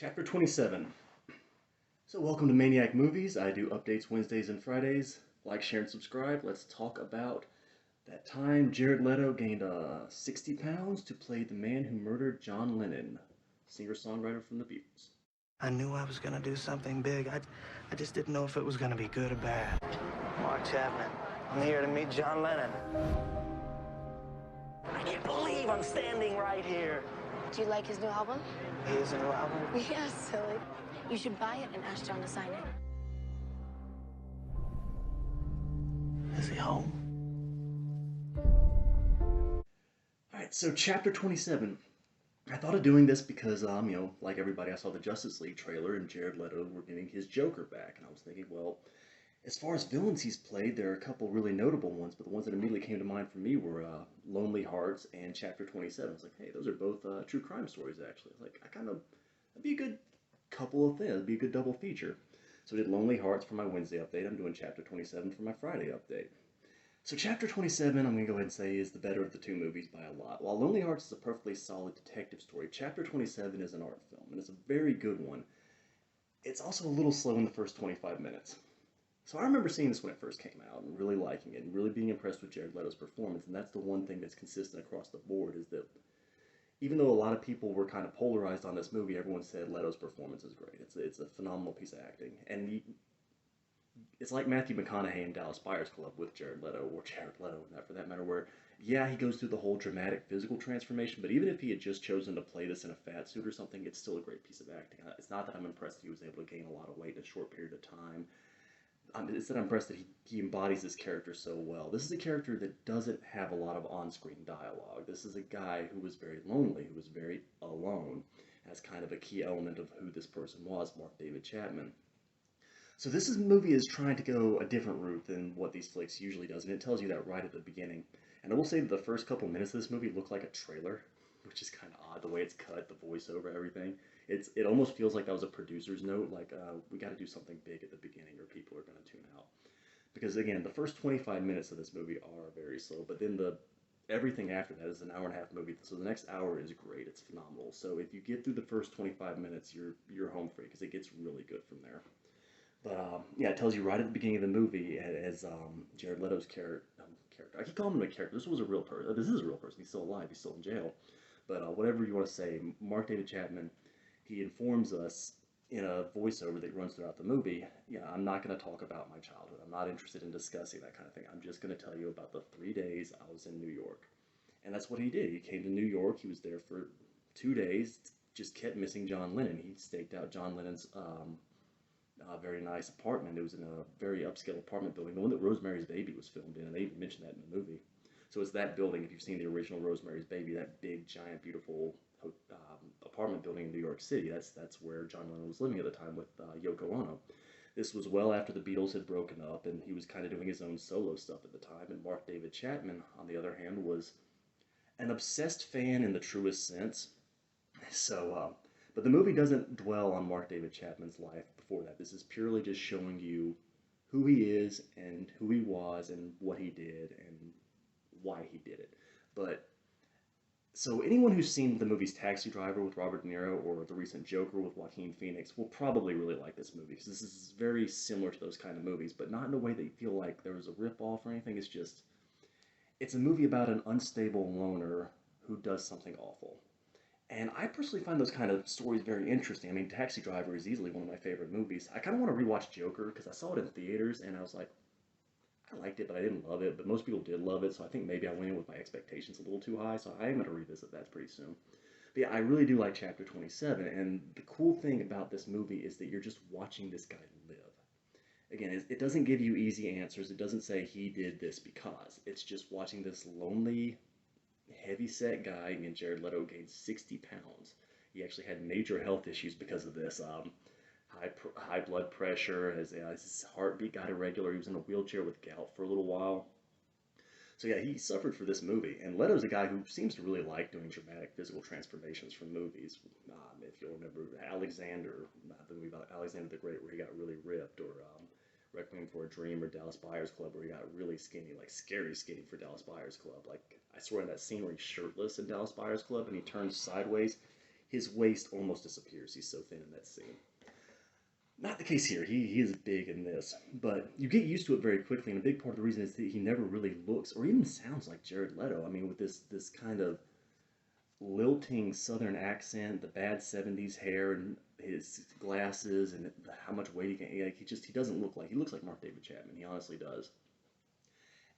Chapter 27. So, welcome to Maniac Movies. I do updates Wednesdays and Fridays. Like, share, and subscribe. Let's talk about that time Jared Leto gained 60 pounds to play the man who murdered John Lennon, singer-songwriter from the Beatles. I knew I was gonna do something big. I just didn't know if it was gonna be good or bad. Mark Chapman, I'm here to meet John Lennon. I can't believe I'm standing right here. Do you like his new album? His new album? Yeah, silly. You should buy it and ask John to sign it. Is he home? Alright, so Chapter 27. I thought of doing this because, like everybody, I saw the Justice League trailer and Jared Leto were getting his Joker back, and I was thinking, well, as far as villains he's played, there are a couple really notable ones, but the ones that immediately came to mind for me were Lonely Hearts and Chapter 27. I was like, hey, those are both true crime stories, actually. Like, that'd be a good couple of things. That'd be a good double feature. So I did Lonely Hearts for my Wednesday update. I'm doing Chapter 27 for my Friday update. So Chapter 27, I'm going to go ahead and say, is the better of the two movies by a lot. While Lonely Hearts is a perfectly solid detective story, Chapter 27 is an art film, and it's a very good one. It's also a little slow in the first 25 minutes. So I remember seeing this when it first came out and really liking it and really being impressed with Jared Leto's performance, and that's the one thing that's consistent across the board is that even though a lot of people were kind of polarized on this movie, everyone said Leto's performance is great. It's a phenomenal piece of acting, and it's like Matthew McConaughey in Dallas Buyers Club with Jared Leto, or Jared Leto, for that matter, where, yeah, he goes through the whole dramatic physical transformation, but even if he had just chosen to play this in a fat suit or something, it's still a great piece of acting. It's not that I'm impressed that he was able to gain a lot of weight in a short period of time. It's that I'm impressed that he embodies this character so well. This is a character that doesn't have a lot of on-screen dialogue. This is a guy who was very lonely, who was very alone. That's kind of a key element of who this person was, Mark David Chapman. So movie is trying to go a different route than what these flicks usually does, and it tells you that right at the beginning. And I will say that the first couple minutes of this movie look like a trailer, which is kind of odd, the way it's cut, the voiceover, everything. It almost feels like that was a producer's note, like, we got to do something big at the beginning or people are going to tune out. Because again, the first 25 minutes of this movie are very slow, but then everything after that is an hour and a half movie, so the next hour is great, it's phenomenal. So if you get through the first 25 minutes, you're home free, because it gets really good from there. But yeah, it tells you right at the beginning of the movie as Jared Leto's character. I keep calling him a character. This was a real person. This is a real person. He's still alive. He's still in jail. But whatever you want to say, Mark David Chapman, he informs us in a voiceover that runs throughout the movie. Yeah, I'm not going to talk about my childhood. I'm not interested in discussing that kind of thing. I'm just going to tell you about the 3 days I was in New York. And that's what he did. He came to New York. He was there for 2 days. Just kept missing John Lennon. He staked out John Lennon's very nice apartment. It was in a very upscale apartment building, the one that Rosemary's Baby was filmed in, and they even mentioned that in the movie. So it's that building, if you've seen the original Rosemary's Baby, that big, giant, beautiful apartment building in New York City. That's where John Lennon was living at the time with Yoko Ono. This was well after the Beatles had broken up, and he was kind of doing his own solo stuff at the time. And Mark David Chapman, on the other hand, was an obsessed fan in the truest sense. So, but the movie doesn't dwell on Mark David Chapman's life before that. This is purely just showing you who he is and who he was and what he did and why he did it. But so anyone who's seen the movies Taxi Driver with Robert De Niro or the recent Joker with Joaquin Phoenix will probably really like this movie because this is very similar to those kind of movies, but not in a way that you feel like there was a rip-off or anything. It's a movie about an unstable loner who does something awful. And I personally find those kind of stories very interesting. I mean, Taxi Driver is easily one of my favorite movies. I kind of want to rewatch Joker because I saw it in theaters and I was like, I liked it, but I didn't love it. But most people did love it, so I think maybe I went in with my expectations a little too high. So I am going to revisit that pretty soon. But yeah, I really do like Chapter 27. And the cool thing about this movie is that you're just watching this guy live. Again, it doesn't give you easy answers. It doesn't say he did this because. It's just watching this lonely, heavy-set guy, and Jared Leto gained 60 pounds. He actually had major health issues because of this. High blood pressure, his heartbeat got irregular. He was in a wheelchair with gout for a little while. So yeah, he suffered for this movie. And Leto's a guy who seems to really like doing dramatic physical transformations from movies. If you'll remember Alexander, the movie about Alexander the Great, where he got really ripped, or Requiem for a Dream or Dallas Buyers Club, where he got really skinny, like scary skinny for Dallas Buyers Club. Like, I swear in that scene where he's shirtless in Dallas Buyers Club and he turns sideways, his waist almost disappears. He's so thin in that scene. Not the case here. He is big in this, but you get used to it very quickly. And a big part of the reason is that he never really looks or even sounds like Jared Leto. I mean, with this kind of lilting Southern accent, the bad '70s hair, and his glasses, and how much weight he can. Like, he doesn't look like he looks like Mark David Chapman. He honestly does.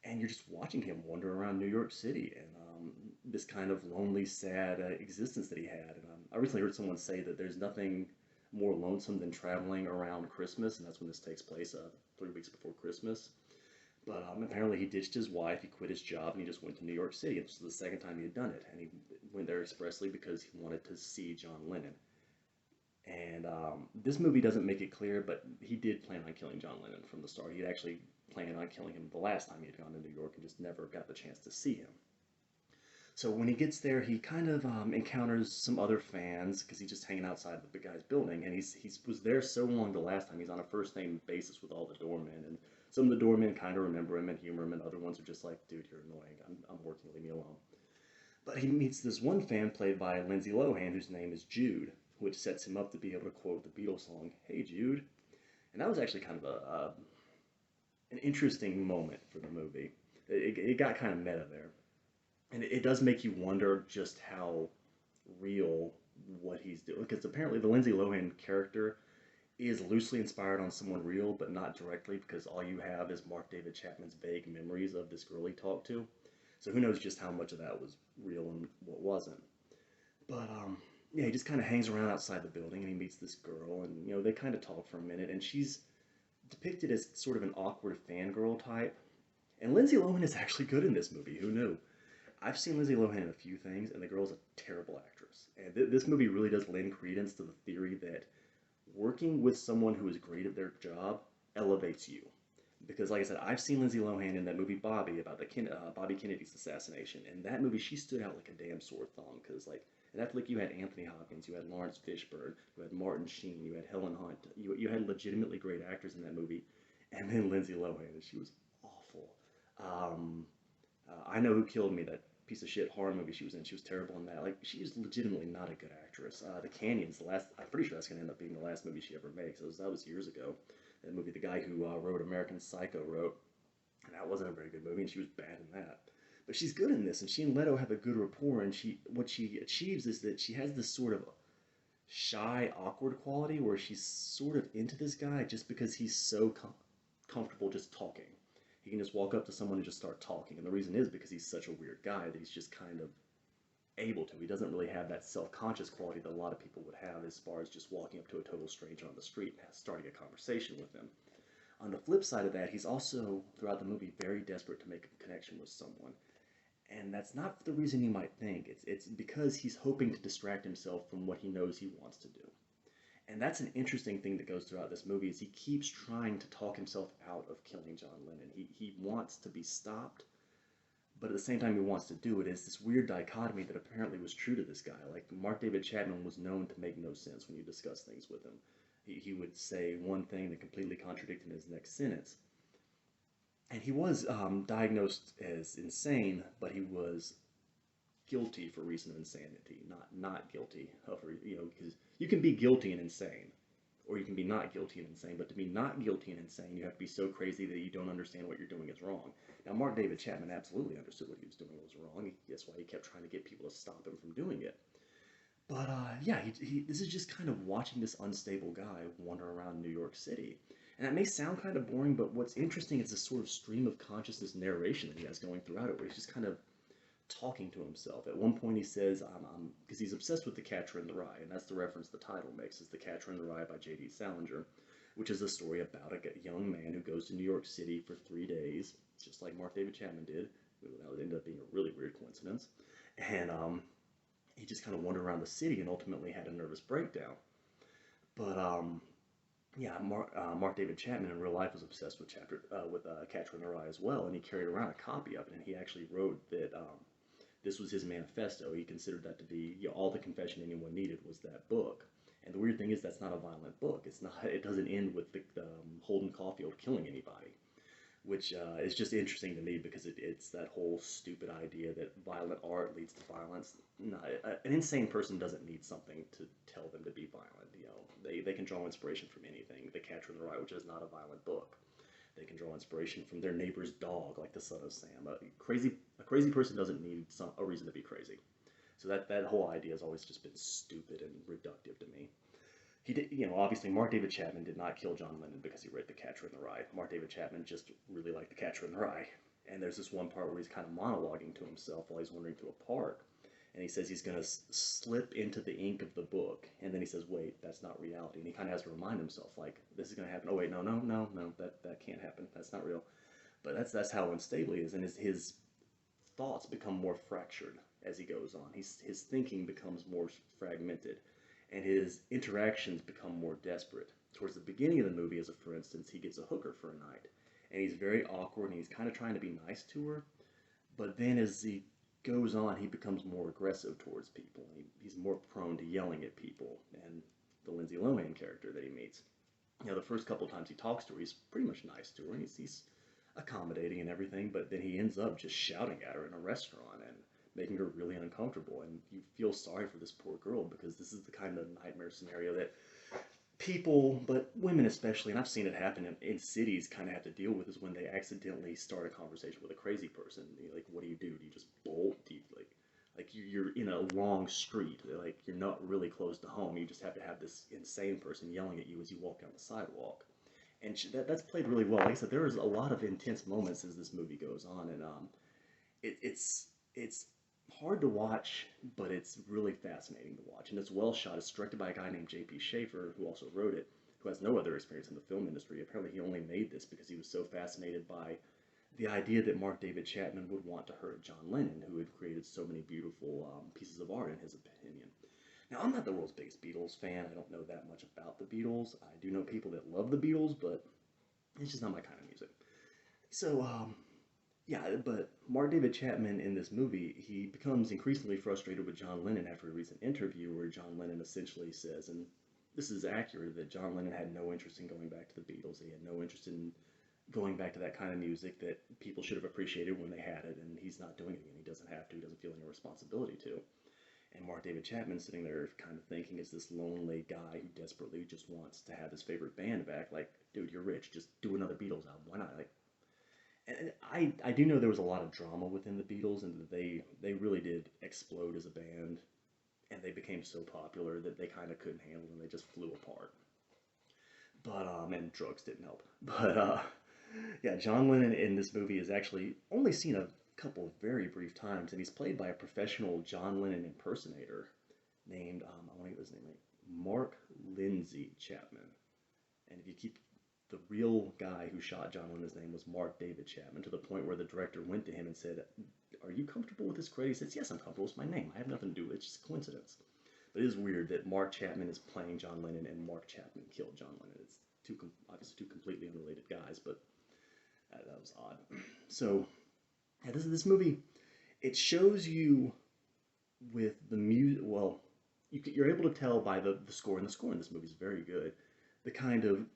And you're just watching him wander around New York City and this kind of lonely, sad existence that he had. And I recently heard someone say that there's nothing more lonesome than traveling around Christmas, and that's when this takes place, 3 weeks before Christmas. But apparently he ditched his wife, he quit his job, and he just went to New York City. This was the second time he had done it, and he went there expressly because he wanted to see John Lennon. And this movie doesn't make it clear, but he did plan on killing John Lennon from the start. He had actually planned on killing him the last time he had gone to New York and just never got the chance to see him. So when he gets there, he kind of encounters some other fans because he's just hanging outside the big guy's building, and he was there so long the last time. He's on a first name basis with all the doormen, and some of the doormen kind of remember him and humor him, and other ones are just like, "Dude, you're annoying. I'm working. Leave me alone." But he meets this one fan played by Lindsay Lohan, whose name is Jude, which sets him up to be able to quote the Beatles song, "Hey Jude," and that was actually kind of an interesting moment for the movie. It got kind of meta there. And it does make you wonder just how real what he's doing. Because apparently the Lindsay Lohan character is loosely inspired on someone real, but not directly, because all you have is Mark David Chapman's vague memories of this girl he talked to. So who knows just how much of that was real and what wasn't. But yeah, he just kind of hangs around outside the building and he meets this girl, and they kind of talk for a minute, and she's depicted as sort of an awkward fangirl type. And Lindsay Lohan is actually good in this movie. Who knew? I've seen Lindsay Lohan in a few things, and the girl's a terrible actress. And this movie really does lend credence to the theory that working with someone who is great at their job elevates you. Because, like I said, I've seen Lindsay Lohan in that movie Bobby about Bobby Kennedy's assassination. And that movie, she stood out like a damn sore thumb. Because, like, in that flick, you had Anthony Hopkins, you had Lawrence Fishburne, you had Martin Sheen, you had Helen Hunt. You had legitimately great actors in that movie. And then Lindsay Lohan, and she was awful. I Know Who Killed Me, that piece of shit horror movie she was in. She was terrible in that. Like, she is legitimately not a good actress. The Canyon's I'm pretty sure that's going to end up being the last movie she ever makes. That was years ago. That movie the guy who wrote American Psycho wrote. And that wasn't a very good movie, and she was bad in that. But she's good in this, and she and Leto have a good rapport, and what she achieves is that she has this sort of shy, awkward quality where she's sort of into this guy just because he's so comfortable just talking. He can just walk up to someone and just start talking. And the reason is because he's such a weird guy that he's just kind of able to. He doesn't really have that self-conscious quality that a lot of people would have as far as just walking up to a total stranger on the street and starting a conversation with him. On the flip side of that, he's also, throughout the movie, very desperate to make a connection with someone. And that's not for the reason you might think. It's because he's hoping to distract himself from what he knows he wants to do. And that's an interesting thing that goes throughout this movie is he keeps trying to talk himself out of killing John Lennon. He wants to be stopped, but at the same time he wants to do it. It's this weird dichotomy that apparently was true to this guy. Like, Mark David Chapman was known to make no sense when you discuss things with him. He would say one thing that completely contradicted his next sentence. And he was diagnosed as insane, but he was guilty for reason of insanity, not guilty of, because you can be guilty and insane, or you can be not guilty and insane, but to be not guilty and insane, you have to be so crazy that you don't understand what you're doing is wrong. Now, Mark David Chapman absolutely understood what he was doing was wrong. That's why he kept trying to get people to stop him from doing it. But, yeah, this is just kind of watching this unstable guy wander around New York City. And that may sound kind of boring, but what's interesting is this sort of stream of consciousness narration that he has going throughout it, where he's just kind of talking to himself. At one point he says, because he's obsessed with The Catcher in the Rye, and that's the reference the title makes, is The Catcher in the Rye by J.D. Salinger, which is a story about a young man who goes to New York City for 3 days, just like Mark David Chapman did. That ended up being a really weird coincidence. And he just kind of wandered around the city and ultimately had a nervous breakdown. But yeah, Mark David Chapman in real life was obsessed with Catcher in the Rye as well, and he carried around a copy of it, and he actually wrote that this was his manifesto. He considered that to be all the confession anyone needed was that book. And the weird thing is that's not a violent book. It doesn't end with Holden Caulfield killing anybody. which is just interesting to me because it's that whole stupid idea that violent art leads to violence. No, an insane person doesn't need something to tell them to be violent. You know, they can draw inspiration from anything. The Catcher in the Rye, which is not a violent book. They can draw inspiration from their neighbor's dog, like the Son of Sam. A crazy person doesn't need a reason to be crazy. So that whole idea has always just been stupid and reductive to me. He did, obviously Mark David Chapman did not kill John Lennon because he read The Catcher in the Rye. Mark David Chapman just really liked The Catcher in the Rye. And there's this one part where he's kind of monologuing to himself while he's wandering through a park. And he says he's going to slip into the ink of the book. And then he says, wait, that's not reality. And he kind of has to remind himself, like, this is going to happen. Oh, wait, no, that can't happen. That's not real. But that's how unstable he is. And his thoughts become more fractured as he goes on. His thinking becomes more fragmented, and his interactions become more desperate. Towards the beginning of the movie, as a for instance, he gets a hooker for a night, and he's very awkward, and he's kind of trying to be nice to her, but then as he goes on, he becomes more aggressive towards people. He's more prone to yelling at people, and the Lindsay Lohan character that he meets. The first couple times he talks to her, he's pretty much nice to her, and he's accommodating and everything, but then he ends up just shouting at her in a restaurant and making her really uncomfortable. And you feel sorry for this poor girl because this is the kind of nightmare scenario that people, but women especially, and I've seen it happen in cities, kind of have to deal with, is when they accidentally start a conversation with a crazy person. Like, what do? Do you just bolt? Do you, like you're in a long street, like you're not really close to home. You just have to have this insane person yelling at you as you walk down the sidewalk. And that's played really well. Like I said, there is a lot of intense moments as this movie goes on, and it's hard to watch, but it's really fascinating to watch, and it's well shot. It's directed by a guy named J.P. Schaefer, who also wrote it, who has no other experience in the film industry. Apparently, he only made this because he was so fascinated by the idea that Mark David Chapman would want to hurt John Lennon, who had created so many beautiful pieces of art in his opinion. Now, I'm not the world's biggest Beatles fan. I don't know that much about the Beatles. I do know people that love the Beatles, but it's just not my kind of music. So, yeah, but Mark David Chapman in this movie, he becomes increasingly frustrated with John Lennon after a recent interview where John Lennon essentially says, and this is accurate, that John Lennon had no interest in going back to the Beatles. He had no interest in going back to that kind of music that people should have appreciated when they had it, and he's not doing it again. He doesn't have to. He doesn't feel any responsibility to. And Mark David Chapman sitting there kind of thinking is this lonely guy who desperately just wants to have his favorite band back. Like, dude, you're rich. Just do another Beatles album. Why not? Like, and I do know there was a lot of drama within the Beatles, and that they really did explode as a band, and they became so popular that they kind of couldn't handle them. They just flew apart. But and drugs didn't help. But yeah, John Lennon in this movie is actually only seen a couple of very brief times, and he's played by a professional John Lennon impersonator named I want to get his name right, Mark Lindsay Chapman. And if you keep the real guy who shot John Lennon's name was Mark David Chapman, to the point where the director went to him and said, "Are you comfortable with this credit?" He says, "Yes, I'm comfortable. It's my name. I have nothing to do with it. It's just a coincidence." But it is weird that Mark Chapman is playing John Lennon and Mark Chapman killed John Lennon. It's obviously two completely unrelated guys, but that was odd. So yeah, this movie, it shows you with the music. Well, you're able to tell by the score, and the score in this movie is very good. The kind of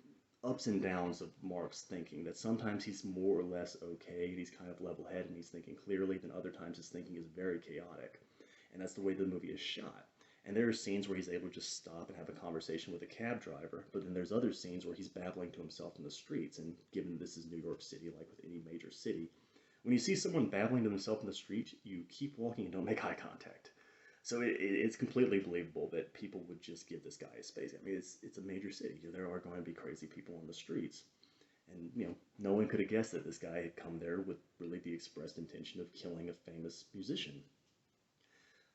ups and downs of Mark's thinking. That sometimes he's more or less okay, and he's kind of level-headed, and he's thinking clearly. Then other times his thinking is very chaotic, and that's the way the movie is shot. And there are scenes where he's able to just stop and have a conversation with a cab driver, but then there's other scenes where he's babbling to himself in the streets. And given this is New York City, like with any major city, when you see someone babbling to themselves in the street, you keep walking and don't make eye contact. So it's completely believable that people would just give this guy a space. I mean, it's a major city. There are going to be crazy people on the streets. And, no one could have guessed that this guy had come there with really the expressed intention of killing a famous musician.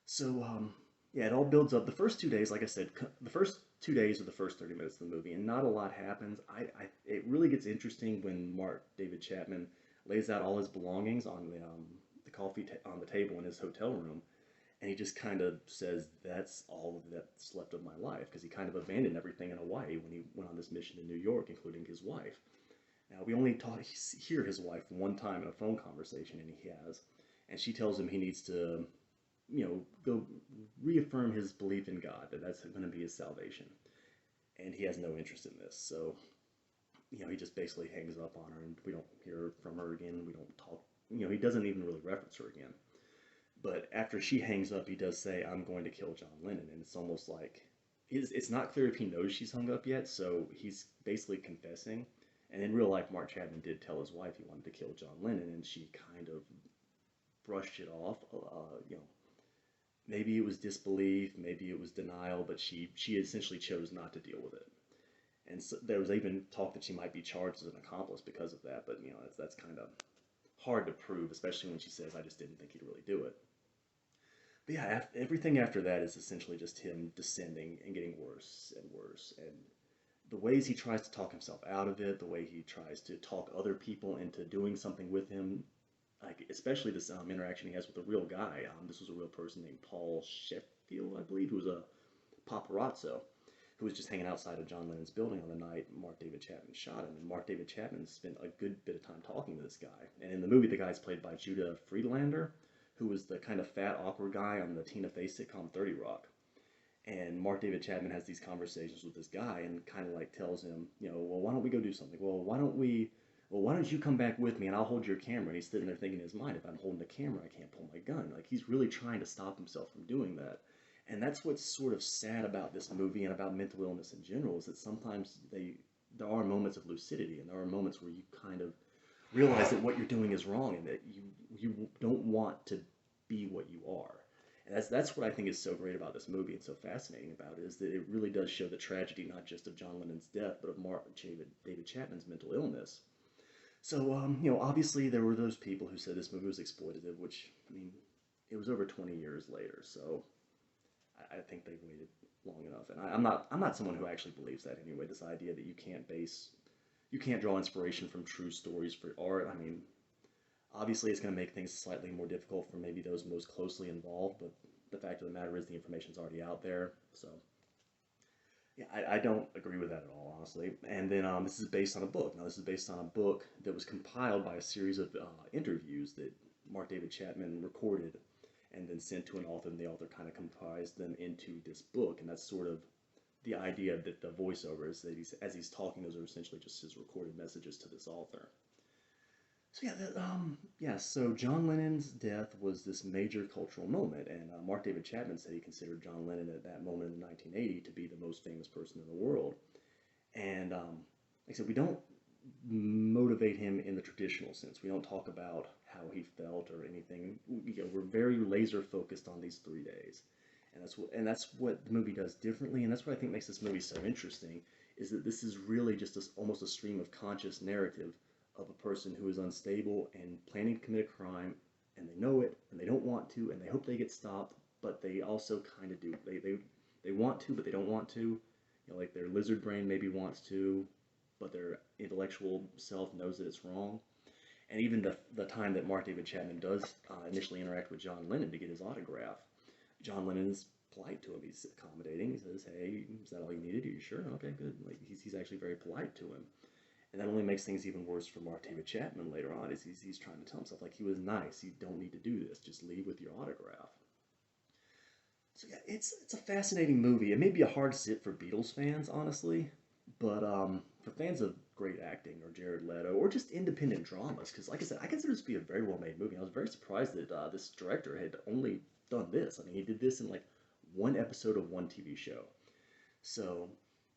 So, yeah, it all builds up. The first 2 days, like I said, the first 2 days are the first 30 minutes of the movie, and not a lot happens. It really gets interesting when Mark David Chapman lays out all his belongings on the coffee on the table in his hotel room, and he just kind of says, "That's all that's left of my life," because he kind of abandoned everything in Hawaii when he went on this mission to New York, including his wife. Now, we only hear his wife one time in a phone conversation, and he has, and she tells him he needs to go reaffirm his belief in God, that that's going to be his salvation. And he has no interest in this. So he just basically hangs up on her, and we don't hear from her again. We don't talk. He doesn't even really reference her again. But after she hangs up, he does say, "I'm going to kill John Lennon," and it's almost like it's not clear if he knows she's hung up yet. So he's basically confessing. And in real life, Mark Chapman did tell his wife he wanted to kill John Lennon, and she kind of brushed it off. Maybe it was disbelief, maybe it was denial, but she essentially chose not to deal with it. And so there was even talk that she might be charged as an accomplice because of that. But that's kind of hard to prove, especially when she says, "I just didn't think he'd really do it." But yeah, everything after that is essentially just him descending and getting worse and worse. And the ways he tries to talk himself out of it, the way he tries to talk other people into doing something with him, like especially this interaction he has with a real guy. This was a real person named Paul Sheffield, I believe, who was a paparazzo who was just hanging outside of John Lennon's building on the night Mark David Chapman shot him. And Mark David Chapman spent a good bit of time talking to this guy. And in the movie, the guy's played by Judah Friedlander, who was the kind of fat, awkward guy on the Tina Fey sitcom 30 Rock. And Mark David Chapman has these conversations with this guy and kind of like tells him, well, why don't we go do something? Why don't you come back with me and I'll hold your camera? And he's sitting there thinking in his mind, if I'm holding the camera, I can't pull my gun. Like, he's really trying to stop himself from doing that. And that's what's sort of sad about this movie and about mental illness in general, is that sometimes there are moments of lucidity, and there are moments where you kind of realize that what you're doing is wrong and that you don't want to be what you are. And that's what I think is so great about this movie and so fascinating about it, is that it really does show the tragedy not just of John Lennon's death, but of David Chapman's mental illness. So, obviously there were those people who said this movie was exploitative, which, I mean, it was over 20 years later, so I think they waited long enough. And I'm not someone who actually believes that anyway. This idea that you can't draw inspiration from true stories for art. I mean, obviously it's going to make things slightly more difficult for maybe those most closely involved, but the fact of the matter is the information's already out there. So yeah, I don't agree with that at all, honestly. And then this is based on a book. Now, this is based on a book that was compiled by a series of interviews that Mark David Chapman recorded and then sent to an author, and the author kind of comprised them into this book. And that's sort of the idea that the voiceovers that as he's talking, those are essentially just his recorded messages to this author. So yeah, so John Lennon's death was this major cultural moment, and Mark David Chapman said he considered John Lennon at that moment in 1980 to be the most famous person in the world. And like I said, we don't motivate him in the traditional sense. We don't talk about how he felt or anything. We're very laser focused on these 3 days, and that's what the movie does differently, and that's what I think makes this movie so interesting. Is that this is really just almost a stream of conscious narrative of a person who is unstable and planning to commit a crime, and they know it, and they don't want to, and they hope they get stopped, but they also kind of do. They want to, but they don't want to. Like their lizard brain maybe wants to, but their intellectual self knows that it's wrong. And even the time that Mark David Chapman does initially interact with John Lennon to get his autograph, John Lennon's polite to him. He's accommodating. He says, "Hey, is that all you needed? Are you sure? Okay, good." Like he's actually very polite to him. And that only makes things even worse for Mark David Chapman later on, is he's trying to tell himself, like, he was nice, you don't need to do this, just leave with your autograph. So yeah, it's a fascinating movie. It may be a hard sit for Beatles fans, honestly, but for fans of great acting, or Jared Leto, or just independent dramas, because like I said, I consider this to be a very well-made movie. I was very surprised that this director had only done this. I mean, he did this in like one episode of one TV show. So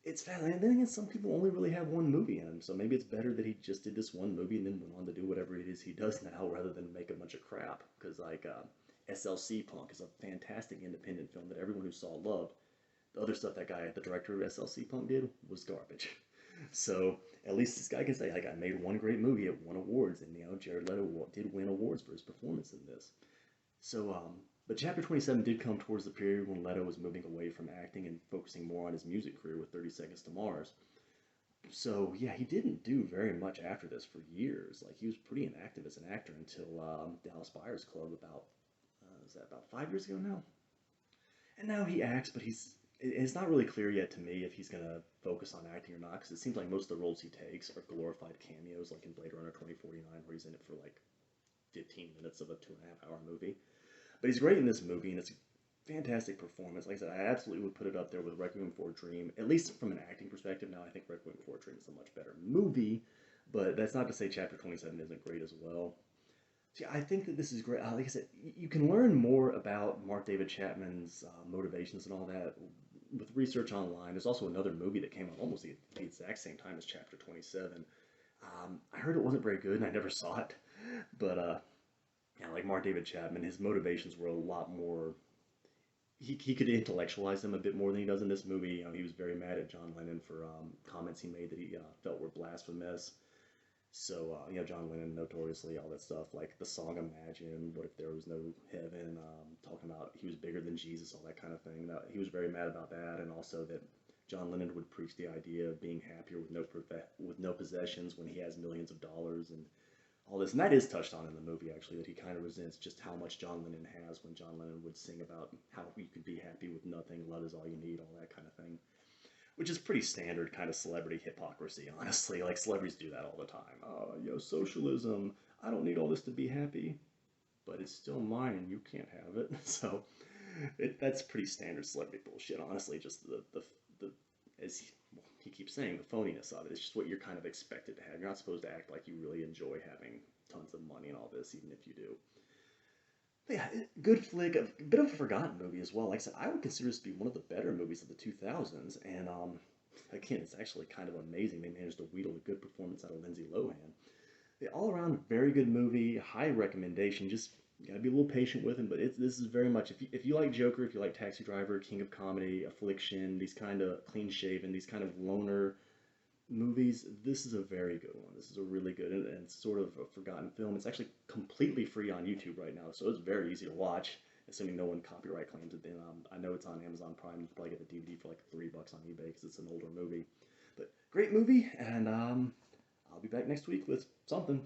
it's fascinating. And then again, some people only really have one movie in them, so maybe it's better that he just did this one movie and then went on to do whatever it is he does now, rather than make a bunch of crap. Because like SLC Punk is a fantastic independent film that everyone who saw loved. The other stuff that guy, the director of SLC Punk, did was garbage. So at least this guy can say, like, I made one great movie, it won awards, and Jared Leto did win awards for his performance in this. So but Chapter 27 did come towards the period when Leto was moving away from acting and focusing more on his music career with 30 Seconds to Mars. So yeah, he didn't do very much after this for years. Like, he was pretty inactive as an actor until Dallas Buyers Club is that about 5 years ago now? And now he acts, but it's not really clear yet to me if he's going to focus on acting or not, because it seems like most of the roles he takes are glorified cameos, like in Blade Runner 2049, where he's in it for like 15 minutes of a 2.5-hour movie. But he's great in this movie, and fantastic performance. Like I said, I absolutely would put it up there with Requiem for a Dream, at least from an acting perspective. Now, I think Requiem for a Dream is a much better movie, but that's not to say Chapter 27 isn't great as well. So, yeah, I think that this is great. Like I said, you can learn more about Mark David Chapman's motivations and all that with research online. There's also another movie that came out almost the exact same time as Chapter 27. I heard it wasn't very good, and I never saw it. But yeah, like Mark David Chapman, his motivations were a lot more. He could intellectualize them a bit more than he does in this movie. He was very mad at John Lennon for comments he made that he felt were blasphemous. So, John Lennon notoriously, all that stuff, like the song Imagine, what if there was no heaven, talking about he was bigger than Jesus, all that kind of thing. He was very mad about that, and also that John Lennon would preach the idea of being happier with no possessions when he has millions of dollars and all this. And that is touched on in the movie, actually, that he kind of resents just how much John Lennon has when John Lennon would sing about how you could be happy with nothing, love is all you need, all that kind of thing, which is pretty standard kind of celebrity hypocrisy, honestly. Like, celebrities do that all the time. Oh, socialism. I don't need all this to be happy, but it's still mine and you can't have it. So, that's pretty standard celebrity bullshit, honestly. Just the as he keeps saying, the phoniness of it. It's just what you're kind of expected to have. You're not supposed to act like you really enjoy having tons of money and all this, even if you do. But yeah, good flick, a bit of a forgotten movie as well. Like I said, I would consider this to be one of the better movies of the 2000s, and again, it's actually kind of amazing they managed to wheedle a good performance out of Lindsay Lohan. The all-around very good movie, high recommendation. Just you gotta be a little patient with him, but this is very much if you like Joker, if you like Taxi Driver, King of Comedy, Affliction, these kind of clean-shaven, these kind of loner movies, this is a very good one. This is a really good and sort of a forgotten film. It's actually completely free on YouTube right now, so it's very easy to watch, assuming no one copyright claims it. Then I know it's on Amazon Prime. You can probably get the DVD for like $3 on eBay because it's an older movie. But great movie, and I'll be back next week with something.